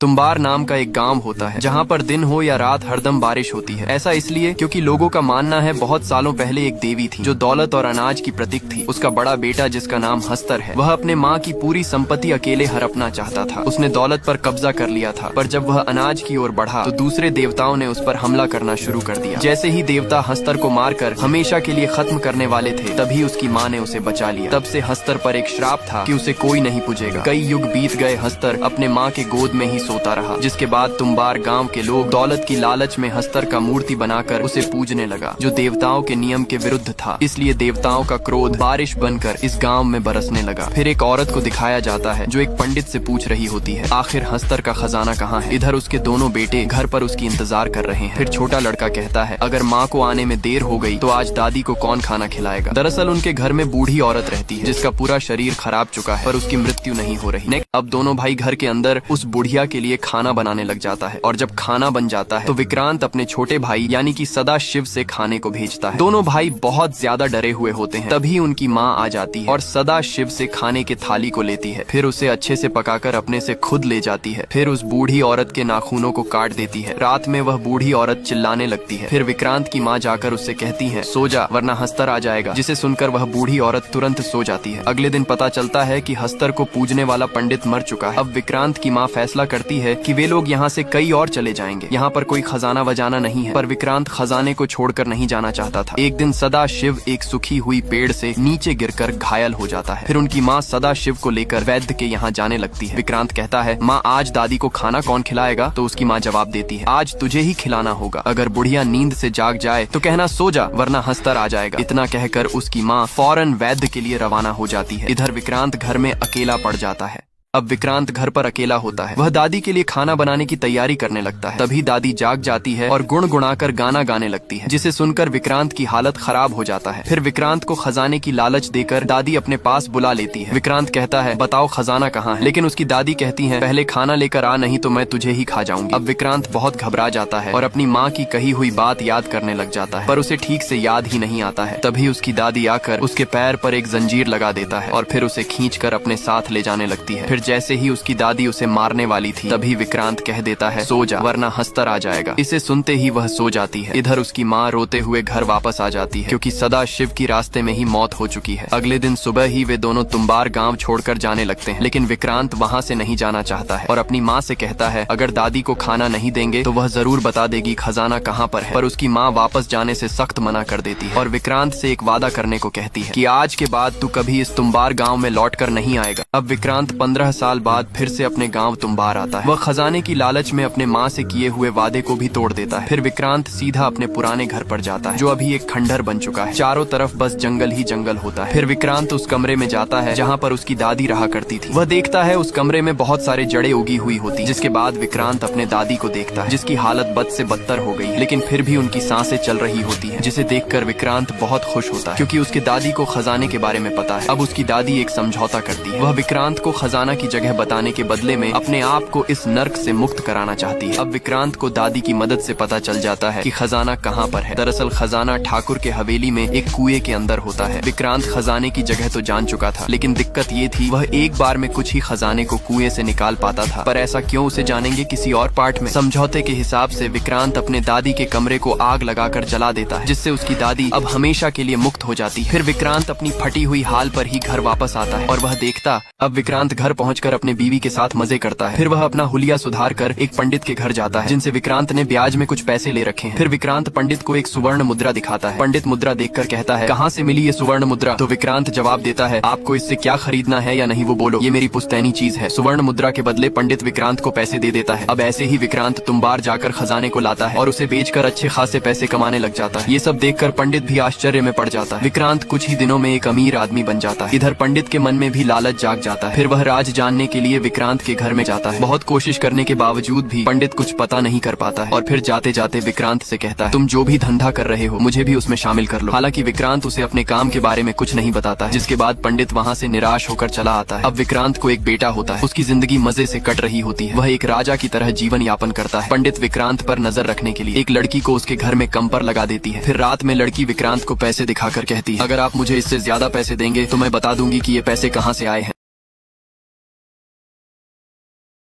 तुम्बार नाम का एक गांव होता है जहां पर दिन हो या रात हरदम बारिश होती है। ऐसा इसलिए क्योंकि लोगों का मानना है बहुत सालों पहले एक देवी थी जो दौलत और अनाज की प्रतीक थी। उसका बड़ा बेटा जिसका नाम हस्तर है, वह अपने माँ की पूरी संपत्ति अकेले हड़पना चाहता था। उसने दौलत पर कब्जा कर लिया था, पर जब वह अनाज की ओर बढ़ा तो दूसरे देवताओं ने उस पर हमला करना शुरू कर दिया। जैसे ही देवता हस्तर को मारकर हमेशा के लिए खत्म करने वाले थे, तभी उसकी माँ ने उसे बचा लिया। तब से हस्तर पर एक श्राप था कि उसे कोई नहीं पूजेगा। कई युग बीत गए, हस्तर अपने माँ के गोद में ही सोता रहा, जिसके बाद तुम्बार गांव के लोग दौलत की लालच में हस्तर का मूर्ति बनाकर उसे पूजने लगा, जो देवताओं के नियम के विरुद्ध था। इसलिए देवताओं का क्रोध बारिश बनकर इस गांव में बरसने लगा। फिर एक औरत को दिखाया जाता है जो एक पंडित से पूछ रही होती है, आखिर हस्तर का खजाना कहाँ है। इधर उसके दोनों बेटे घर पर उसकी इंतजार कर रहे हैं। फिर छोटा लड़का कहता है, अगर माँ को आने में देर हो गई तो आज दादी को कौन खाना खिलाएगा। दरअसल उनके घर में बूढ़ी औरत रहती है जिसका पूरा शरीर खराब चुका है, पर उसकी मृत्यु नहीं हो रही। अब दोनों भाई घर के अंदर उस बुढ़िया के लिए खाना बनाने लग जाता है, और जब खाना बन जाता है तो विक्रांत अपने छोटे भाई यानी कि सदा शिव से खाने को भेजता है। दोनों भाई बहुत ज्यादा डरे हुए होते हैं। तभी उनकी माँ आ जाती है और सदा शिव से खाने के थाली को लेती है, फिर उसे अच्छे से पकाकर अपने से खुद ले जाती है। फिर उस बूढ़ी औरत के नाखूनों को काट देती है। रात में वह बूढ़ी औरत चिल्लाने लगती है। फिर विक्रांत की माँ जाकर उससे कहती है, सो जा वरना हस्तर आ जाएगा, जिसे सुनकर वह बूढ़ी औरत तुरंत सो जाती है। अगले दिन पता चलता है कि हस्तर को पूजने वाला पंडित मर चुका है। अब विक्रांत की माँ फैसला करती है कि वे लोग यहाँ से कई और चले जाएंगे। यहाँ पर कोई खजाना वजाना नहीं है, पर विक्रांत खजाने को छोड़कर नहीं जाना चाहता था। एक दिन सदा शिव एक सूखी हुई पेड़ से नीचे गिरकर घायल हो जाता है। फिर उनकी माँ सदा शिव को लेकर वैद्य के यहाँ जाने लगती है। विक्रांत कहता है, माँ आज दादी को खाना कौन खिलाएगा। तो उसकी माँ जवाब देती है, आज तुझे ही खिलाना होगा। अगर बुढ़िया नींद से जाग जाए तो कहना सो जा वरना हस्तर आ जाएगा। इतना कहकर उसकी माँ फौरन वैद्य के लिए रवाना हो जाती है। इधर विक्रांत घर में अकेला पड़ जाता है। अब विक्रांत घर पर अकेला होता है। वह दादी के लिए खाना बनाने की तैयारी करने लगता है। तभी दादी जाग जाती है और गुणगुणाकर गाना गाने लगती है, जिसे सुनकर विक्रांत की हालत खराब हो जाता है। फिर विक्रांत को खजाने की लालच देकर दादी अपने पास बुला लेती है। विक्रांत कहता है, बताओ खजाना कहाँ है। लेकिन उसकी दादी कहती है, पहले खाना लेकर आ, नहीं तो मैं तुझे ही खा जाऊंगी। अब विक्रांत बहुत घबरा जाता है और अपनी माँ की कही हुई बात याद करने लग जाता है, पर उसे ठीक से याद ही नहीं आता है। तभी उसकी दादी आकर उसके पैर पर एक जंजीर लगा देता है और फिर उसे खींचकर अपने साथ ले जाने लगती है। फिर जैसे ही उसकी दादी उसे मारने वाली थी, तभी विक्रांत कह देता है, सो जा वरना हस्तर आ जाएगा। इसे सुनते ही वह सो जाती है। इधर उसकी माँ रोते हुए घर वापस आ जाती है, क्योंकि सदा शिव की रास्ते में ही मौत हो चुकी है। अगले दिन सुबह ही वे दोनों तुम्बार गांव छोड़कर जाने लगते हैं, लेकिन विक्रांत वहां से नहीं जाना चाहता है और अपनी माँ से कहता है, अगर दादी को खाना नहीं देंगे तो वह जरूर बता देगी खजाना कहाँ पर है। पर उसकी माँ वापस जाने से सख्त मना कर देती है और विक्रांत से एक वादा करने को कहती है कि आज के बाद तू कभी इस तुम्बार गाँव में लौट कर नहीं आएगा। अब विक्रांत 15 साल बाद फिर से अपने गांव तुम्बार आता है। वह खजाने की लालच में अपने माँ से किए हुए वादे को भी तोड़ देता है। फिर विक्रांत सीधा अपने पुराने घर पर जाता है, जो अभी एक खंडहर बन चुका है। चारों तरफ बस जंगल ही जंगल होता है। फिर विक्रांत उस कमरे में जाता है जहाँ पर उसकी दादी रहा करती थी। वह देखता है उस कमरे में बहुत सारे जड़ें उगी हुई होती। जिसके बाद विक्रांत अपने दादी को देखता है, जिसकी हालत बद से बदतर हो गई, लेकिन फिर भी उनकी सांसें चल रही होती है, जिसे देखकर विक्रांत बहुत खुश होता है, क्योंकि उसके दादी को खजाने के बारे में पता है। अब उसकी दादी एक समझौता करती है। वह विक्रांत को खजाना की जगह बताने के बदले में अपने आप को इस नर्क से मुक्त कराना चाहती है। अब विक्रांत को दादी की मदद से पता चल जाता है कि खजाना कहाँ पर है। दरअसल खजाना ठाकुर के हवेली में एक कुएं के अंदर होता है। विक्रांत खजाने की जगह तो जान चुका था, लेकिन दिक्कत ये थी वह एक बार में कुछ ही खजाने को कुएं से निकाल पाता था। पर ऐसा क्यों, उसे जानेंगे किसी और पार्ट में। समझौते के हिसाब से विक्रांत अपने दादी के कमरे को आग लगाकर जला देता है, जिससे उसकी दादी अब हमेशा के लिए मुक्त हो जाती है। फिर विक्रांत अपनी फटी हुई हाल पर ही घर वापस आता है और वह देखता, अब विक्रांत घर पहुंचकर अपने बीवी के साथ मजे करता है। फिर वह अपना हुलिया सुधार कर एक पंडित के घर जाता है, जिनसे विक्रांत ने ब्याज में कुछ पैसे ले रखे हैं। फिर विक्रांत पंडित को एक सुवर्ण मुद्रा दिखाता है। पंडित मुद्रा देखकर कहता है, कहाँ से मिली ये सुवर्ण मुद्रा। तो विक्रांत जवाब देता है, आपको इससे क्या खरीदना है या नहीं वो बोलो, ये मेरी पुश्तैनी चीज है। सुवर्ण मुद्रा के बदले पंडित विक्रांत को पैसे दे देता है। अब ऐसे ही विक्रांत तुम्बार जाकर खजाने को लाता है और उसे बेचकर अच्छे खासे पैसे कमाने लग जाता है। ये सब देखकर पंडित भी आश्चर्य में पड़ जाता है। विक्रांत कुछ ही दिनों में एक अमीर आदमी बन जाता है। इधर पंडित के मन में भी लालच जाग जाता है। फिर वह राज जानने के लिए विक्रांत के घर में जाता है। बहुत कोशिश करने के बावजूद भी पंडित कुछ पता नहीं कर पाता है और फिर जाते जाते विक्रांत से कहता है, तुम जो भी धंधा कर रहे हो मुझे भी उसमें शामिल कर लो। हालांकि विक्रांत उसे अपने काम के बारे में कुछ नहीं बताता है, जिसके बाद पंडित वहाँ से निराश होकर चला आता है। अब विक्रांत को एक बेटा होता है। उसकी जिंदगी मजे से कट रही होती है। वह एक राजा की तरह जीवन यापन करता है। पंडित विक्रांत पर नजर रखने के लिए एक लड़की को उसके घर में कम पर लगा देती है। फिर रात में लड़की विक्रांत को पैसे दिखाकर कहती है, अगर आप मुझे इससे ज्यादा पैसे देंगे तो मैं बता दूंगी कि ये पैसे कहाँ से आए हैं।